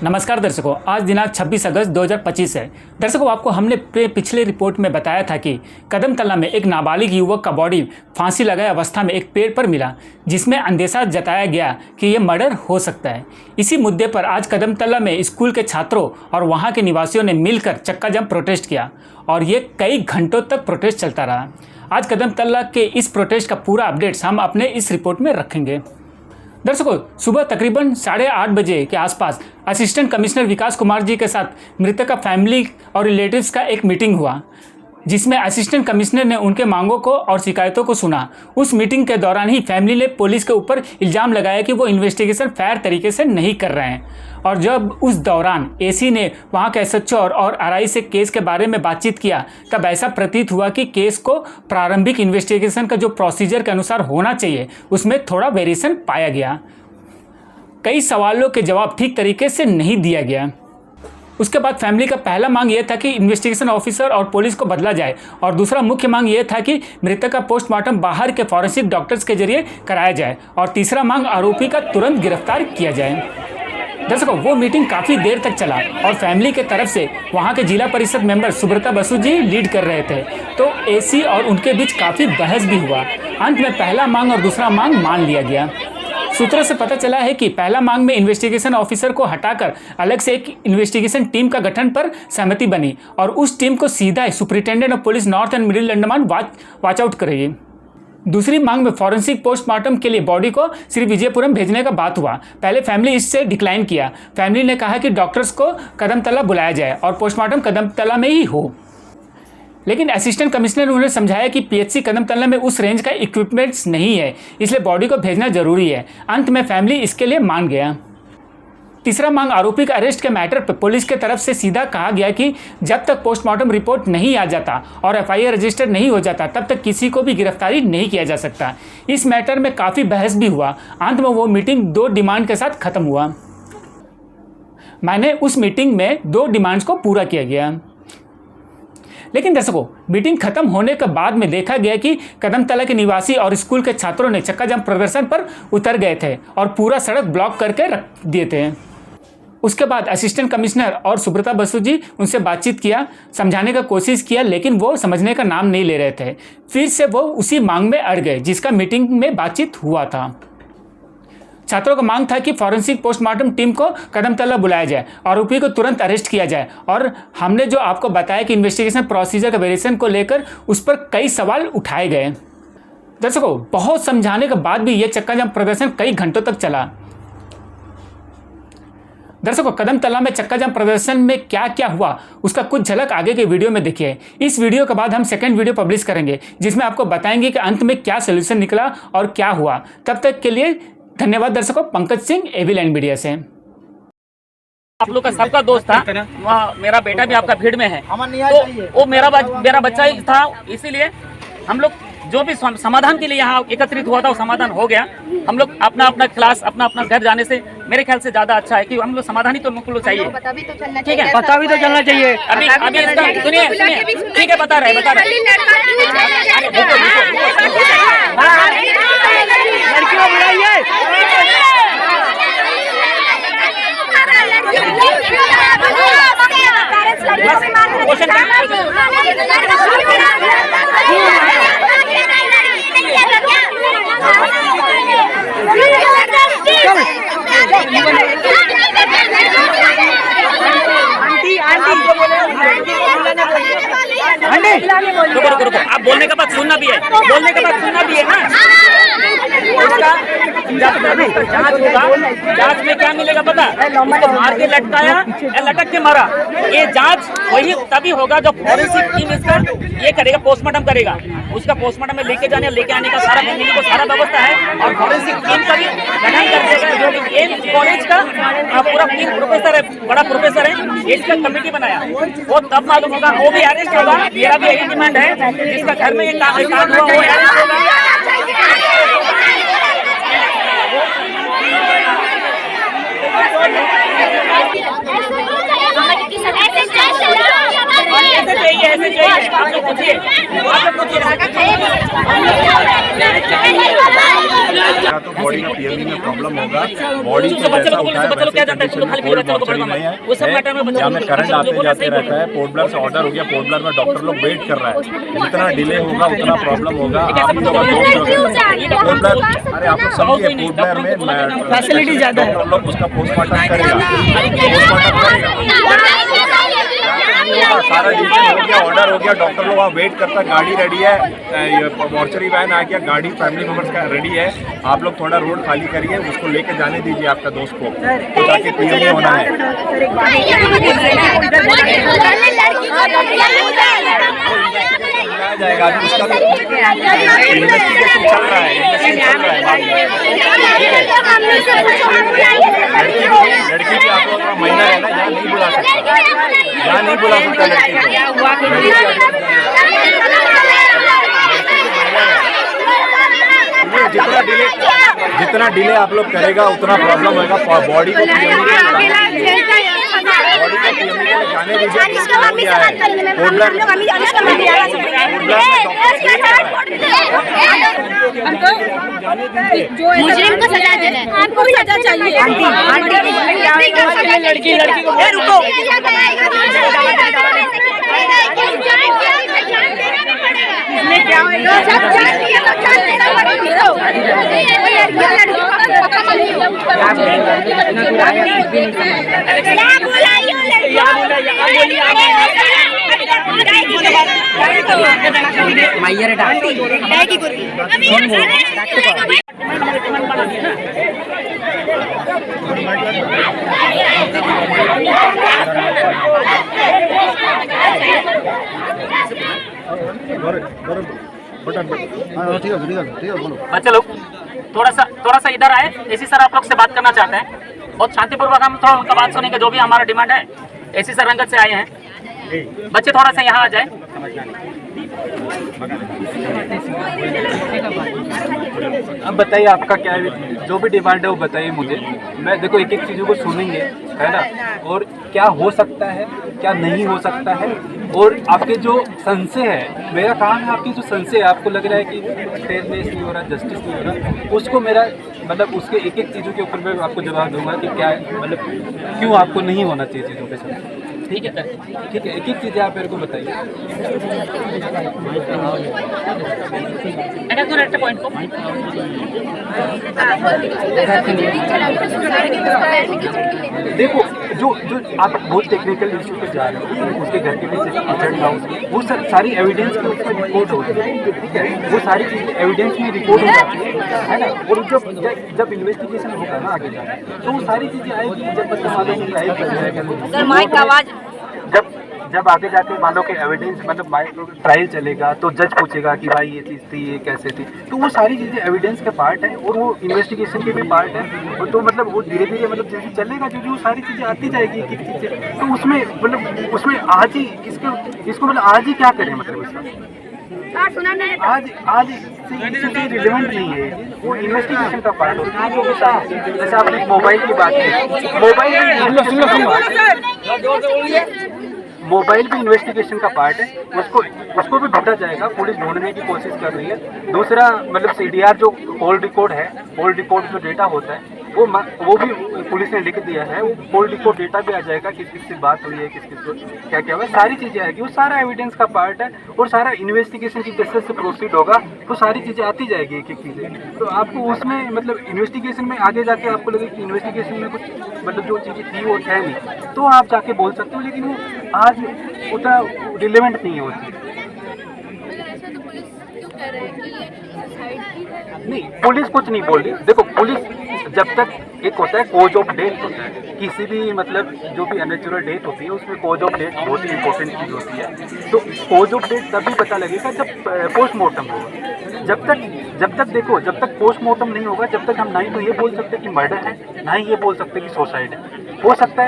नमस्कार दर्शकों, आज दिनांक 26 अगस्त 2025 है। दर्शकों, आपको हमने पिछले रिपोर्ट में बताया था कि कदमतला में एक नाबालिग युवक का बॉडी फांसी लगाए अवस्था में एक पेड़ पर मिला, जिसमें अंदेशा जताया गया कि यह मर्डर हो सकता है। इसी मुद्दे पर आज कदमतला में स्कूल के छात्रों और वहां के निवासियों ने मिलकर चक्का जाम प्रोटेस्ट किया और ये कई घंटों तक प्रोटेस्ट चलता रहा। आज कदमतला के इस प्रोटेस्ट का पूरा अपडेट्स हम अपने इस रिपोर्ट में रखेंगे। दर्शकों, सुबह तकरीबन 8:30 बजे के आसपास असिस्टेंट कमिश्नर विकास कुमार जी के साथ मृतक का फैमिली और रिलेटिव्स का एक मीटिंग हुआ, जिसमें असिस्टेंट कमिश्नर ने उनके मांगों को और शिकायतों को सुना। उस मीटिंग के दौरान ही फैमिली ने पुलिस के ऊपर इल्ज़ाम लगाया कि वो इन्वेस्टिगेशन फेयर तरीके से नहीं कर रहे हैं। और जब उस दौरान एसी ने वहाँ के एसएचओ और आरआई से केस के बारे में बातचीत किया, तब ऐसा प्रतीत हुआ कि केस को प्रारंभिक इन्वेस्टिगेशन का जो प्रोसीजर के अनुसार होना चाहिए उसमें थोड़ा वेरिएशन पाया गया। कई सवालों के जवाब ठीक तरीके से नहीं दिया गया। उसके बाद फैमिली का पहला मांग यह था कि इन्वेस्टिगेशन ऑफिसर और पुलिस को बदला जाए, और दूसरा मुख्य मांग यह था कि मृतक का पोस्टमार्टम बाहर के फॉरेंसिक डॉक्टर्स के जरिए कराया जाए, और तीसरा मांग आरोपी का तुरंत गिरफ्तार किया जाए। दर्शकों, वो मीटिंग काफ़ी देर तक चला और फैमिली के तरफ से वहाँ के जिला परिषद मेंबर सुब्रता बसु जी लीड कर रहे थे, तो एसी और उनके बीच काफ़ी बहस भी हुआ। अंत में पहला मांग और दूसरा मांग मान लिया गया। सूत्रों से पता चला है कि पहला मांग में इन्वेस्टिगेशन ऑफिसर को हटाकर अलग से एक इन्वेस्टिगेशन टीम का गठन पर सहमति बनी, और उस टीम को सीधा superintendent of police north and middle Andaman watch out करेगी। दूसरी मांग में फॉरेंसिक पोस्टमार्टम के लिए बॉडी को श्री विजयपुरम भेजने का बात हुआ। पहले फैमिली इससे डिक्लाइन किया। फैमिली ने कहा कि डॉक्टर्स को कदमतला बुलाया जाए और पोस्टमार्टम कदमतला में ही हो, लेकिन असिस्टेंट कमिश्नर ने उन्हें समझाया कि पीएचसी कदमतला में उस रेंज का इक्विपमेंट्स नहीं है, इसलिए बॉडी को भेजना जरूरी है। अंत में फैमिली इसके लिए मान गया। तीसरा मांग आरोपी के अरेस्ट के मैटर पर पुलिस के तरफ से सीधा कहा गया कि जब तक पोस्टमार्टम रिपोर्ट नहीं आ जाता और एफआईआर रजिस्टर नहीं हो जाता, तब तक किसी को भी गिरफ्तारी नहीं किया जा सकता। इस मैटर में काफ़ी बहस भी हुआ। अंत में वो मीटिंग 2 डिमांड के साथ खत्म हुआ। मैंने उस मीटिंग में 2 डिमांड्स को पूरा किया गया। लेकिन दर्शकों, मीटिंग खत्म होने के बाद में देखा गया कि कदमतला के निवासी और स्कूल के छात्रों ने चक्का जाम प्रदर्शन पर उतर गए थे और पूरा सड़क ब्लॉक करके रख दिए थे। उसके बाद असिस्टेंट कमिश्नर और सुब्रता बसु जी उनसे बातचीत किया, समझाने का कोशिश किया, लेकिन वो समझने का नाम नहीं ले रहे थे। फिर से वो उसी मांग में अड़ गए जिसका मीटिंग में बातचीत हुआ था। छात्रों का मांग था कि फॉरेंसिक पोस्टमार्टम टीम को कदमतला बुलाया जाए, आरोपी को तुरंत अरेस्ट किया जाए, और हमने जो आपको बताया कि इन्वेस्टिगेशन प्रोसीजर का वेरिएशन को लेकर उस पर कई सवाल उठाए गए। दर्शकों, बहुत समझाने के बाद भी यह चक्का जाम प्रदर्शन कई घंटों तक चला। दर्शकों, कदमतला में चक्का जाम प्रदर्शन में क्या क्या हुआ उसका कुछ झलक आगे के वीडियो में देखिए। इस वीडियो के बाद हम सेकंड वीडियो पब्लिश करेंगे, जिसमें आपको बताएंगे कि अंत में क्या सोल्यूशन निकला और क्या हुआ। तब तक के लिए धन्यवाद दर्शकों। Pankaj Singh, AB land media से। आप लोग का सबका दोस्त था, वहाँ मेरा बेटा भी आपका भीड़ में है, तो वो मेरा बच्चा ही था। इसीलिए हम लोग जो भी समाधान के लिए यहाँ एकत्रित हुआ था वो समाधान हो गया। हम लोग अपना अपना क्लास अपना अपना घर जाने से मेरे ख्याल से ज्यादा अच्छा है कि हम लोग समाधान ही तो मुझे चाहिए। ठीक है, पता भी तो चलना चाहिए। अभी इसका सुनिए, ठीक है, बता रहे लड़कियों बुलाइए। रुको, आप बोलने के बाद सुनना भी है, हाँ। जब जांच होगा, जांच में क्या मिलेगा पता? उसको मार के लटकाया या लटक के मारा। ये जांच वही तभी होगा जब फॉरेंसिक टीम इसका ये करेगा, पोस्टमार्टम करेगा। उसका पोस्टमार्टम में लेके आने का सारा फैमिली को सारा व्यवस्था है, और फॉरेंसिक टीम का भी गठन कर देगा। जो भी ये कॉलेज का पूरा टीम प्रोफेसर है, बड़ा प्रोफेसर है, इसका कमेटी बनाया, वो तब मालूम होगा। वो भी अरेस्ट होगा। मेरा भी यही डिमांड है, जिसका घर में ये काम हुआ वो अरेस्ट होगा। ऐसे चाहिए, आप लोग पूछिए। बॉडी का पीएमई में प्रॉब्लम होगा, बॉडी को जैसा उठाया वैसे कंडीशन में कोई मॉर्चरी नहीं है। यहाँ में करंट आते जाते रहता है। पोर्ट ब्लेयर से ऑर्डर हो गया, पोर्ट ब्लेयर में डॉक्टर लोग वेट कर रहा है। जितना डिले होगा उतना प्रॉब्लम होगा। आप लोग पोर्ट ब्लेयर, अरे आप लोग समझिए, पोर्ट ब्लेयर में फैसिलिटी ज्यादा है, डॉक्टर लोग उसका पोस्टमार्टम करेगा, सारा डिटेल हो गया, ऑर्डर हो गया, डॉक्टर लोग वहाँ वेट करता, गाड़ी रेडी है, मॉर्चरी वैन आ गया, गाड़ी फैमिली मेम्बर्स का रेडी है। आप लोग थोड़ा रोड खाली करिए, उसको लेके जाने दीजिए आपका दोस्त को, ताकि पीएमई होना है। जाएगा अभी उसका इन्वेस्टिगेशन चल रहा है, लड़की भी आप लोग का महीना है ना, यहाँ नहीं बुला सकता, यहाँ नहीं बुला सकता लड़की को। जितना डिले आप लोग करेगा उतना प्रॉब्लम होगा। बॉडी को जाने मुजरिम को सजा देना है, आपको भी सजा चाहिए। लड़की को रुको, इसमें क्या होगा? बच्चे लोग थोड़ा सा इधर आए। एसी सर आप लोग से बात करना चाहते हैं, बहुत शांतिपूर्वक हम थोड़ा उनका बात सुनेंगे, जो भी हमारा डिमांड है। एसी सर रंगत से आए हैं, बच्चे थोड़ा सा यहाँ आ जाए। अब बताइए आपका क्या है, जो भी डिमांड है वो बताइए मुझे। मैं देखो एक एक चीज़ों को सुनेंगे, है ना, और क्या हो सकता है क्या नहीं हो सकता है, और आपके जो संशय है, मेरा काम है आपकी जो संशय है, आपको लग रहा है कि फेयरनेस नहीं हो रहा, जस्टिस नहीं हो रहा, उसको मेरा मतलब उसके एक एक चीज़ों के ऊपर मैं आपको जवाब दूंगा कि क्या मतलब क्यों आपको नहीं होना चाहिए चीज़ों के साथ। ठीक है सर, ठीक है, एक एक चीज़ें आप मेरे को बताइए। पॉइंट को देखो, जो आप बहुत टेक्निकल इशू पे जा रहे हो, उसके घर के पीछे किचन हाउस, वो सारी एविडेंस के उसमें रिपोर्ट होती है, ठीक है, वो सारी चीज़ें एविडेंस में रिपोर्ट हो जाती है ना। और जब इन्वेस्टिगेशन होगा ना आगे जाए, तो वो सारी चीज़ें आएगी, जब तक मालूम नहीं आएगी, जब आगे जाके मान लो कि एविडेंस मतलब ट्रायल चलेगा, तो जज पूछेगा कि भाई ये चीज़ थी, ये कैसे थी, तो वो सारी चीज़ें एविडेंस के पार्ट है और वो इन्वेस्टिगेशन के भी पार्ट है। और तो मतलब वो धीरे धीरे मतलब जैसे चलेगा, जो वो सारी चीज़ें आती जाएगी एक एक चीज़ें। तो उसमें आज ही इसको मतलब आज ही क्या करें, मतलब इसका आज रिलेवेंट नहीं है, वो इन्वेस्टिगेशन का पार्ट होता है। जैसे आपने मोबाइल की बात की, मोबाइल भी इन्वेस्टिगेशन का पार्ट है, उसको भी ढूंढा जाएगा, पुलिस ढूंढने की कोशिश कर रही है। दूसरा मतलब CDR जो कॉल रिकॉर्ड है, कॉल रिकॉर्ड जो डेटा होता है वो भी पुलिस ने लिख दिया है, वो कॉल रिकॉर्ड डेटा भी आ जाएगा, किस किस से बात हुई है, किस किस को क्या क्या हुआ, सारी चीज़ें आएगी, वो सारा एविडेंस का पार्ट है। और सारा इन्वेस्टिगेशन की जैसे से प्रोसीड होगा तो सारी चीज़ें आती जाएगी एक एक चीज़ें। तो आपको उसमें मतलब इन्वेस्टिगेशन में आगे जाके आपको लगे कि इन्वेस्टिगेशन में कुछ मतलब जो चीज़ें थी वो है नहीं, तो आप जाके बोल सकते हो, लेकिन वो आज उतना रिलेवेंट नहीं होती। नहीं, पुलिस कुछ नहीं बोल रही। देखो, पुलिस जब तक एक होता है कॉज ऑफ डेथ होता है, किसी भी मतलब जो भी अननेचुरल डेथ होती है उसमें कॉज ऑफ डेथ बहुत ही इंपॉर्टेंट चीज़ होती है। तो कॉज ऑफ डेथ तभी पता लगेगा जब पोस्टमार्टम होगा। जब तक पोस्टमार्टम नहीं होगा, जब तक हम ना ही तो ये बोल सकते कि मर्डर है, ना ही ये बोल सकते कि सुसाइड है। हो सकता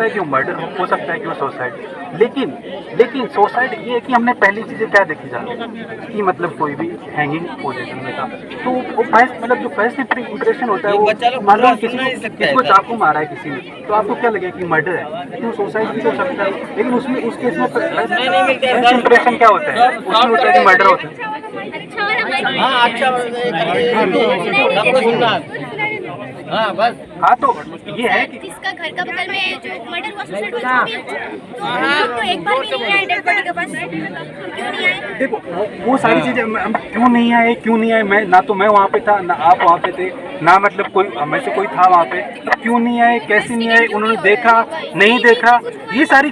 है कि वो मर्डर हो सकता है कि वो सुसाइड। लेकिन सुसाइड ये है कि हमने पहली चीज़ें क्या देखी जाती कि मतलब कोई भी हैंगिंग पोजीशन में था, तो वो फर्स्ट मतलब जो फर्स्ट इंप्रेशन होता है वो मान लो किसी को चाकू मारा है किसी ने, तो आपको क्या लगेगा कि मर्डर है, लेकिन वो सुसाइड भी हो सकता है। लेकिन उसमें उस केस में फर्स्ट इंप्रेशन क्या होता है, उसमें होता है कि मर्डर होता है। हाँ अच्छा हाँ बस हाँ तो ये है कि जिसका घर का बगल में जो मर्डर हुआ सुसाइड हुआ तो एक बार भी नहीं आए डेड बॉडी के पास, क्यों नहीं आए? देखो वो सारी चीजें हम क्यों नहीं आए, मैं ना तो मैं वहाँ पे था ना आप वहाँ पे थे, ना मतलब कोई हमें से कोई था वहाँ पे, तो क्यों नहीं आए, कैसे नहीं आए, उन्होंने देखा नहीं देखा, ये सारी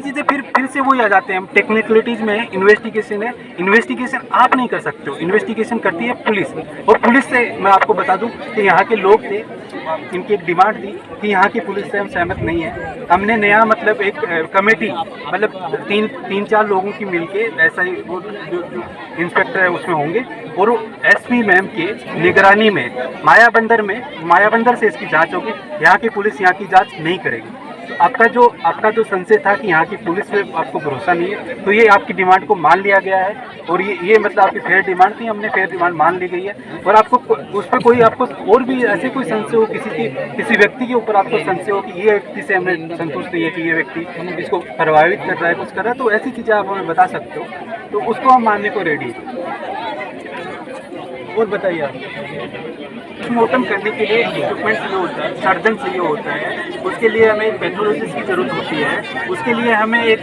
चीजें फिर से वही आ जाते हैं। हम टेक्निकलिटीज में इन्वेस्टिगेशन है, इन्वेस्टिगेशन आप नहीं कर सकते हो, इन्वेस्टिगेशन करती है पुलिस। और पुलिस से मैं आपको बता दूं कि यहाँ के लोग थे, इनकी एक डिमांड थी कि यहाँ की पुलिस से हम सहमत नहीं है, हमने नया मतलब एक कमेटी मतलब तीन चार लोगों की मिलके ऐसा ही वो जो इंस्पेक्टर है उसमें होंगे और वो एसपी मैम के निगरानी में मायाबंदर से इसकी जांच होगी। यहाँ की पुलिस यहाँ की जांच नहीं करेगी। तो आपका जो संशय था कि यहाँ की पुलिस पे आपको भरोसा नहीं है, तो ये आपकी डिमांड को मान लिया गया है और ये मतलब आपकी फेयर डिमांड थी, हमने फेयर डिमांड मान ली गई है। और आपको उस पर कोई आपको और भी ऐसे कोई संशय हो, किसी व्यक्ति के ऊपर आपको संशय हो कि ये व्यक्ति से हमें संतुष्ट नहीं है कि ये व्यक्ति इसको प्रभावित कर रहा है, कुछ कर रहा है, तो ऐसी चीज़ें आप हमें बता सकते हो, तो उसको हम मानने को रेडी हैं। और बताइए आप, पोस्टमार्टम करने के लिए इक्विपमेंट चाहिए होता है, सर्जन चाहिए होता है, उसके लिए हमें एक पैथोलॉजिस्ट की जरूरत होती है, उसके लिए हमें एक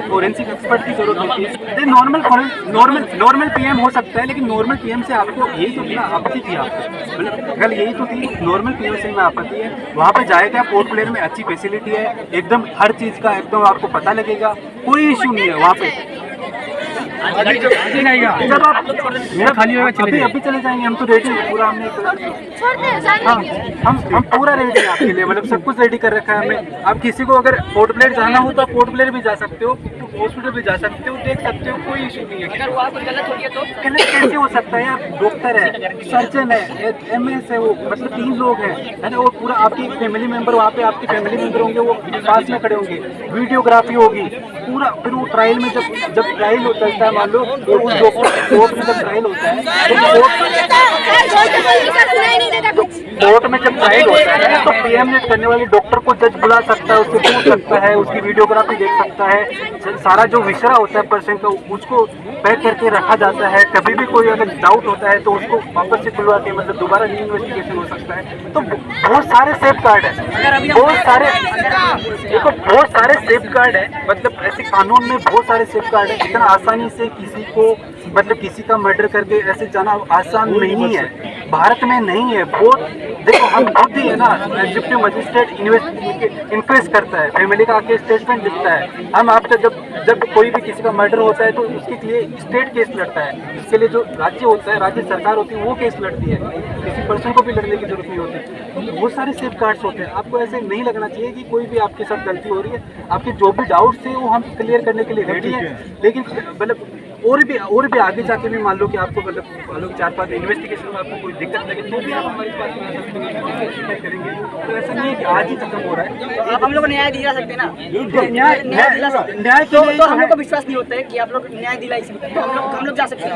फोरेंसिक एक्सपर्ट की जरूरत होती है। नॉर्मल पीएम हो सकता है, लेकिन नॉर्मल पीएम से आपको यही तो ना आपत्ति थी, आपको मतलब गल यही तो थी, नॉर्मल पीएम से में आपत्ति है। वहाँ पे जाएगा, पोर्ट ब्लेयर में अच्छी फैसिलिटी है, एकदम हर चीज़ का एकदम आपको पता लगेगा, कोई इशू नहीं है वहाँ पे। जब आप खाली होगा अभी चले जाएंगे, हम तो रेडी हैं पूरा, हम पूरा रेडी हैं आपके लिए, मतलब सब कुछ रेडी कर रखा है हमने। आप किसी को अगर पोर्ट ब्लेयर जाना हो तो आप पोर्ट ब्लेयर भी जा सकते हो, हॉस्पिटल भी जा सकते हो, देख सकते हो, कोई इशू नहीं है। अगर वहाँ कुछ गलत हो गया तो गलत कैसे हो सकता है? आप डॉक्टर है, सर्जन है, MS है, वो मतलब 3 लोग हैं, है ना, वो पूरा आपकी फैमिली मेंबर, वहाँ पे आपके फैमिली मेंबर होंगे, वो पास में खड़े होंगे, वीडियोग्राफी होगी पूरा। फिर वो ट्रायल में जब ट्रायल होता है, मान लो उस कोर्ट में जब ट्रायल होता है, कोर्ट में जब ट्रायल होता है तो पीएम करने वाले डॉक्टर को जज बुला सकता है, उससे पूछ सकता है, उसकी वीडियोग्राफी देख सकता है, सारा जो विषरा होता है पेशेंट का उसको पैक करके रखा जाता है। कभी भी कोई अगर डाउट होता है तो उसको वापस से खुलवा के मतलब दोबारा इन्वेस्टिगेशन हो सकता है। तो बहुत सारे सेफ गार्ड है, बहुत सारे सेफ गार्ड है, मतलब ऐसे कानून में बहुत सारे सेफ गार्ड है। इतना आसानी से किसी को मतलब किसी का मर्डर करके ऐसे जाना आसान नहीं है, भारत में नहीं है। बहुत देखो, हम खुद ही है ना, एग्जीक्यूटिव मजिस्ट्रेट इन्वेस्ट करता है, फैमिली का आके स्टेटमेंट लिखता है। हम आपका जब कोई भी किसी का मर्डर होता है तो उसके लिए स्टेट केस लड़ता है, इसके लिए जो राज्य होता है, राज्य सरकार होती है, वो केस लड़ती है, किसी पर्सन को भी लड़ने की जरूरत नहीं होती। बहुत सारे सेफ गार्ड्स होते हैं। आपको ऐसे नहीं लगना चाहिए कि कोई भी आपके साथ गलती हो रही है। आपके जो भी डाउट्स है वो हम क्लियर करने के लिए रेडी हैं, लेकिन मतलब और भी आगे जाके भी मान लो कि आपको मतलब 4-5 इन्वेस्टिगेशन में आपको कोई दिक्कत लगे तो भी आप हमारे पास करेंगे। तो ऐसा नहीं है कि आज ही खत्म हो रहा है। आप हम लोग को न्याय दिला सकते हैं ना, न्याय तो हम लोग को विश्वास नहीं होता है कि आप लोग न्याय दिला सकते हैं, तो हम लोग जा सकते हैं।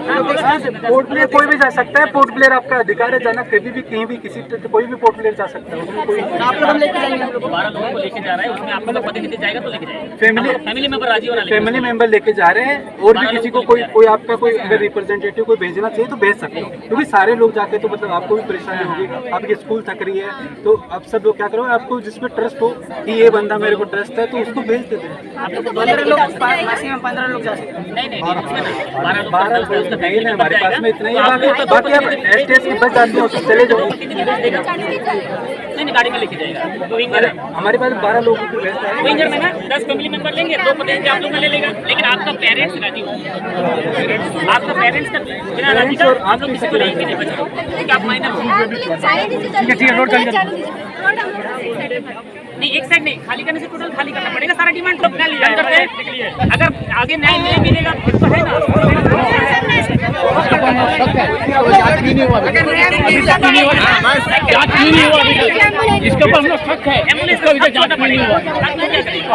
पोर्ट प्लेयर कोई भी जा सकता है, पोर्ट प्लेयर आपका अधिकार है जाना, कभी भी कहीं भी किसी कोई भी पोर्ट प्लेयर जा सकता है, उसमें कोई आप लोग हम लेके जाएंगे, हम लोग 12 लोगों को लेके जा रहा है, उसमें आप लोग प्रतिनिधि जाएगा तो लेके जाएगा, फैमिली मेंबर राजी होना, फैमिली मेंबर लेके जा रहे हैं। और भी किसी को कोई आपका कोई अगर रिप्रेजेंटेटिव कोई भेजना चाहिए तो भेज सकते हो, क्योंकि सारे लोग जाके तो मतलब आपको भी परेशानी होगी। आपकी स्कूल थक रही है तो आप सब लोग क्या करो, आपको जिसमें ट्रस्ट हो कि ये बंदा मेरे को ट्रस्ट है तो उसको भेज देते हैं। 15 लोग मैक्सिमम 15 लोग जा सकते हैं। नहीं 12 हमारे पास में इतना ही है, बाकी आप एसटीएस की बस जाती हो तो चले जाओ। नहीं गाड़ी में लेके जाएगा, तो विंगर है हमारे पास 12 लोगों की व्यवस्था है। विंगर में ना 10 फैमिली मेंबर लेंगे, 2 प्रतिनिधि आप लोग का ले लेगा, लेकिन आपका पेरेंट्स राजी हो, आपका पेरेंट्स का बिना राजी का आप लोग किसी को लेके नहीं बचा, क्योंकि आप माइनर ठीक है, रोड नहीं, एक साइड नहीं खाली करने से टोटल खाली करना पड़ेगा, सारा डिमांड तो अपना लिया करते हैं। अगर आगे न्याय नहीं मिलेगा फिर तो है ना, इसके ऊपर हम लोग शक है, इसका भी जांच नहीं हुआ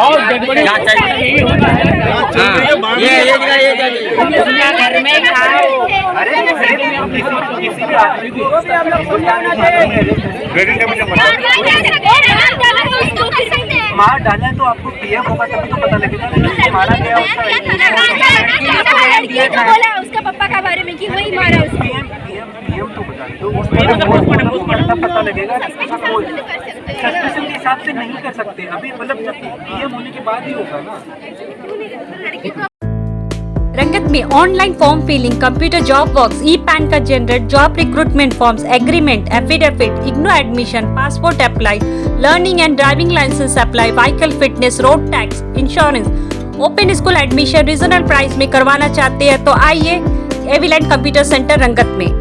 और गड़बड़ी घर में खाओ, किसी भी आदमी को मार डाला है तो आपको पीएम होगा तभी तो पता लगेगा ना मारा गया बोला उसका पापा का बारे में कि वही मारा उसको। पीएम तो बता दो उसको पता लगेगा। सस्पेंशन के हिसाब से नहीं कर सकते अभी, मतलब जब पीएम होने के बाद ही होगा ना। रंगत में online form filling, computer job works, e PAN का generate, job recruitment forms, agreement, affidavit, IGNOU admission, passport apply, learning and driving licence apply, vehicle fitness, road tax, insurance, open school admission regional price में करवाना चाहते हैं तो आइए एविलेंट computer centre रंगत में।